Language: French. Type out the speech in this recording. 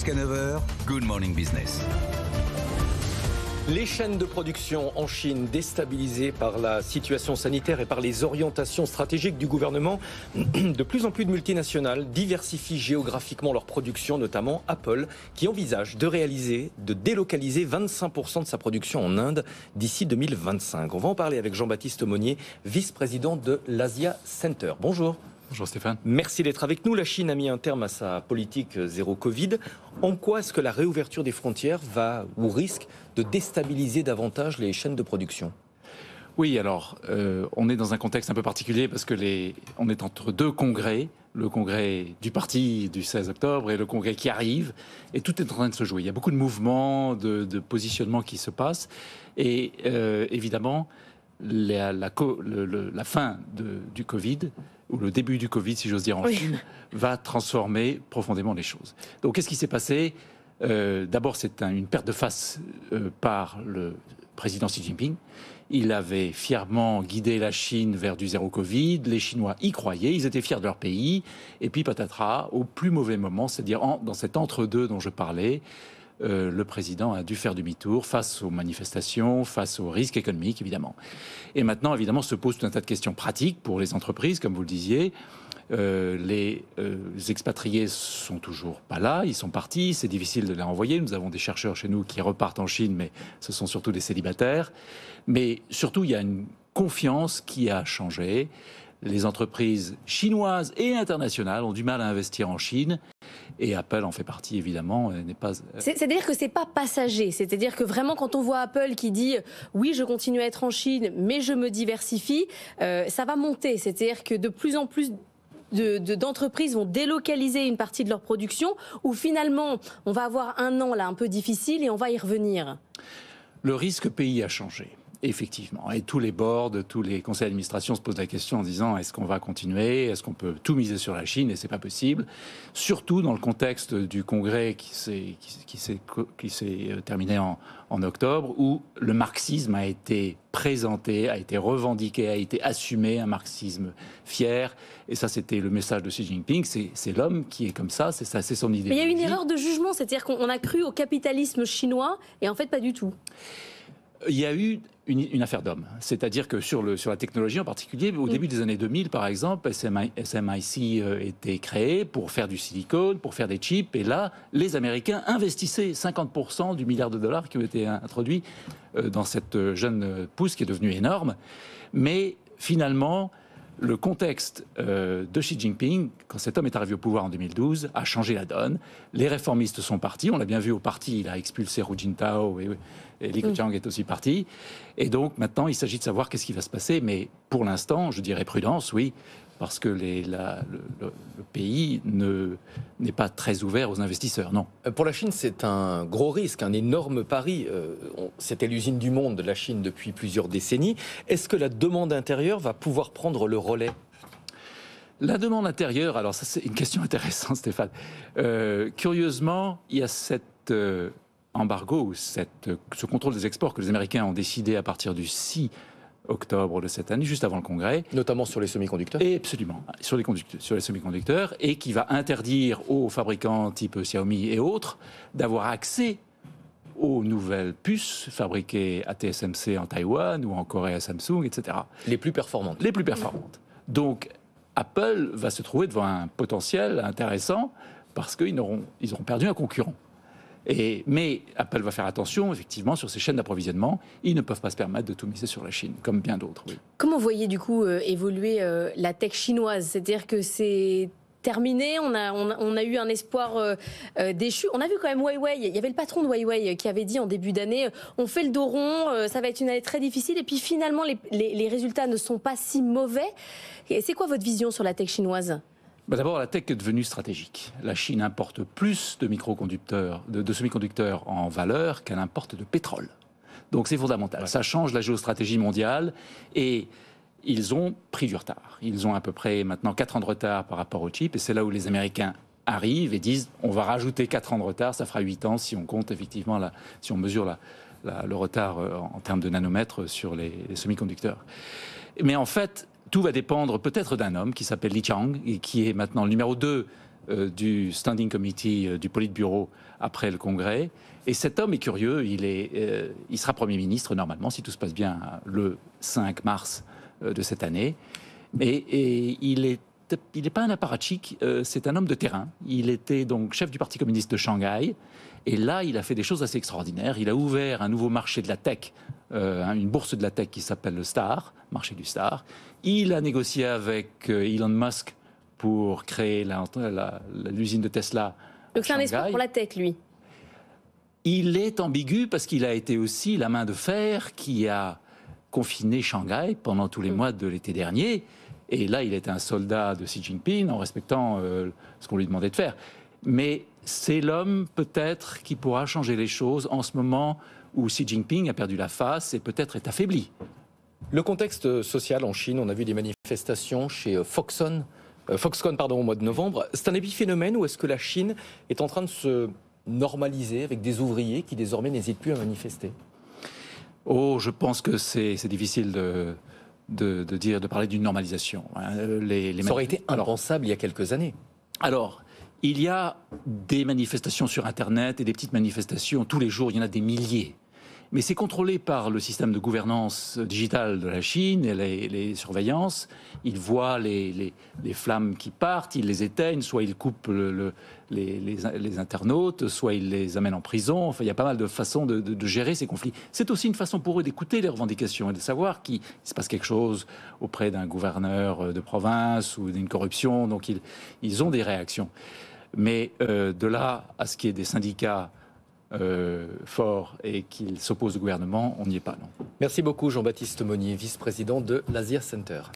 Jusqu'à 9h, Good Morning Business. Les chaînes de production en Chine déstabilisées par la situation sanitaire et par les orientations stratégiques du gouvernement. De plus en plus de multinationales diversifient géographiquement leur production, notamment Apple, qui envisage de délocaliser 25% de sa production en Inde d'ici 2025. On va en parler avec Jean-Baptiste Monnier, vice-président de l'Asia Center. Bonjour. Bonjour Stéphane. Merci d'être avec nous. La Chine a mis un terme à sa politique zéro Covid. En quoi est-ce que la réouverture des frontières va ou risque de déstabiliser davantage les chaînes de production ? Oui, alors, on est dans un contexte un peu particulier parce que on est entre deux congrès, le congrès du parti du 16 octobre et le congrès qui arrive, et tout est en train de se jouer. Il y a beaucoup de mouvements, de positionnements qui se passent, et évidemment, la fin du Covid, ou le début du Covid, si j'ose dire, en Chine, va transformer profondément les choses. Donc, qu'est-ce qui s'est passé ? D'abord, c'est une perte de face par le président Xi Jinping. Il avait fièrement guidé la Chine vers du zéro Covid. Les Chinois y croyaient, ils étaient fiers de leur pays. Et puis, patatras, au plus mauvais moment, c'est-à-dire dans cet entre-deux dont je parlais, le président a dû faire demi-tour face aux manifestations, face aux risques économiques, évidemment. Et maintenant, évidemment, se posent tout un tas de questions pratiques pour les entreprises, comme vous le disiez. Les expatriés sont toujours pas là, ils sont partis, c'est difficile de les renvoyer. Nous avons des chercheurs chez nous qui repartent en Chine, mais ce sont surtout des célibataires. Mais surtout, il y a une confiance qui a changé. Les entreprises chinoises et internationales ont du mal à investir en Chine. Et Apple en fait partie, évidemment, n'est pas... C'est-à-dire que c'est pas passager. C'est-à-dire que vraiment, quand on voit Apple qui dit « Oui, je continue à être en Chine, mais je me diversifie », ça va monter. C'est-à-dire que de plus en plus d'entreprises vont délocaliser une partie de leur production, où finalement, on va avoir un an là un peu difficile et on va y revenir. Le risque pays a changé. Effectivement. Et tous les boards, tous les conseils d'administration se posent la question en disant est-ce qu'on va continuer ? Est-ce qu'on peut tout miser sur la Chine ? Et c'est pas possible. Surtout dans le contexte du congrès qui s'est terminé en octobre, où le marxisme a été présenté, a été revendiqué, a été assumé, un marxisme fier. Et ça, c'était le message de Xi Jinping. C'est l'homme qui est comme ça, c'est son idée. Mais il y a une erreur de jugement, c'est-à-dire qu'on a cru au capitalisme chinois et en fait pas du tout. Il y a eu une affaire d'homme. C'est-à-dire que sur la technologie en particulier, au début des années 2000, par exemple, SMIC était créé pour faire du silicone, pour faire des chips. Et là, les Américains investissaient 50% du milliard de dollars qui ont été introduits dans cette jeune pousse qui est devenue énorme. Mais finalement, le contexte de Xi Jinping, quand cet homme est arrivé au pouvoir en 2012, a changé la donne. Les réformistes sont partis. On l'a bien vu au parti. Il a expulsé Hu Jintao et Li Keqiang est aussi parti. Et donc, maintenant, il s'agit de savoir qu'est-ce qui va se passer. Mais pour l'instant, je dirais prudence, oui, parce que le pays n'est pas très ouvert aux investisseurs, non. Pour la Chine, c'est un gros risque, un énorme pari. C'était l'usine du monde, la Chine, depuis plusieurs décennies. Est-ce que la demande intérieure va pouvoir prendre le relais ? La demande intérieure, alors ça c'est une question intéressante, Stéphane. Curieusement, il y a cet embargo, ou ce contrôle des exports que les Américains ont décidé à partir du 6 octobre de cette année, juste avant le Congrès. Notamment sur les semi-conducteurs ? Et absolument, sur les semi-conducteurs, et qui va interdire aux fabricants type Xiaomi et autres d'avoir accès aux nouvelles puces fabriquées à TSMC en Taïwan ou en Corée à Samsung, etc. Les plus performantes. Les plus performantes. Donc, Apple va se trouver devant un potentiel intéressant parce qu'ils auront perdu un concurrent. Mais Apple va faire attention, effectivement, sur ces chaînes d'approvisionnement. Ils ne peuvent pas se permettre de tout miser sur la Chine, comme bien d'autres. Oui. Comment voyez du coup évoluer la tech chinoise ? C'est-à-dire que c'est terminé, on a eu un espoir déchu. On a vu quand même Huawei, il y avait le patron de Huawei qui avait dit en début d'année on fait le dos rond, ça va être une année très difficile. Et puis finalement, les résultats ne sont pas si mauvais. Et c'est quoi votre vision sur la tech chinoise ? D'abord, la tech est devenue stratégique. La Chine importe plus de microconducteurs, de semi-conducteurs en valeur qu'elle importe de pétrole. Donc c'est fondamental. Ouais. Ça change la géostratégie mondiale et ils ont pris du retard. Ils ont à peu près maintenant 4 ans de retard par rapport aux chips et c'est là où les Américains arrivent et disent on va rajouter 4 ans de retard, ça fera 8 ans si on compte effectivement, si on mesure le retard en termes de nanomètres sur les semi-conducteurs. Mais en fait, tout va dépendre peut-être d'un homme qui s'appelle Li Qiang et qui est maintenant le numéro 2 du Standing Committee du Politburo après le Congrès. Et cet homme est curieux, il sera Premier ministre normalement, si tout se passe bien, le 5 mars de cette année. Et il n'est pas un apparatchik, c'est un homme de terrain. Il était donc chef du Parti communiste de Shanghai. Et là, il a fait des choses assez extraordinaires. Il a ouvert un nouveau marché de la tech, une bourse de la tech qui s'appelle le Star, marché du Star. Il a négocié avec Elon Musk pour créer l'usine de Tesla. Donc c'est un espoir pour la tech, lui. Il est ambigu parce qu'il a été aussi la main de fer qui a confiné Shanghai pendant tous les mois de l'été dernier. Et là, il était un soldat de Xi Jinping en respectant ce qu'on lui demandait de faire. Mais c'est l'homme peut-être qui pourra changer les choses en ce moment où Xi Jinping a perdu la face et peut-être est affaibli. Le contexte social en Chine, on a vu des manifestations chez Foxconn au mois de novembre. C'est un épiphénomène ou est-ce que la Chine est en train de se normaliser avec des ouvriers qui désormais n'hésitent plus à manifester? Oh, je pense que c'est difficile de parler d'une normalisation. Ça aurait été impensable il y a quelques années. Alors, il y a des manifestations sur Internet et des petites manifestations tous les jours, il y en a des milliers. Mais c'est contrôlé par le système de gouvernance digitale de la Chine et les surveillances. Ils voient les flammes qui partent, ils les éteignent, soit ils coupent les internautes, soit ils les amènent en prison. Enfin, il y a pas mal de façons de gérer ces conflits. C'est aussi une façon pour eux d'écouter les revendications et de savoir qu'il se passe quelque chose auprès d'un gouverneur de province ou d'une corruption. Donc ils ont des réactions. Mais de là à ce qu'il y ait des syndicats fort et qu'il s'oppose au gouvernement, on n'y est pas, non. Merci beaucoup Jean-Baptiste Monnier, vice-président de l'Asia Center.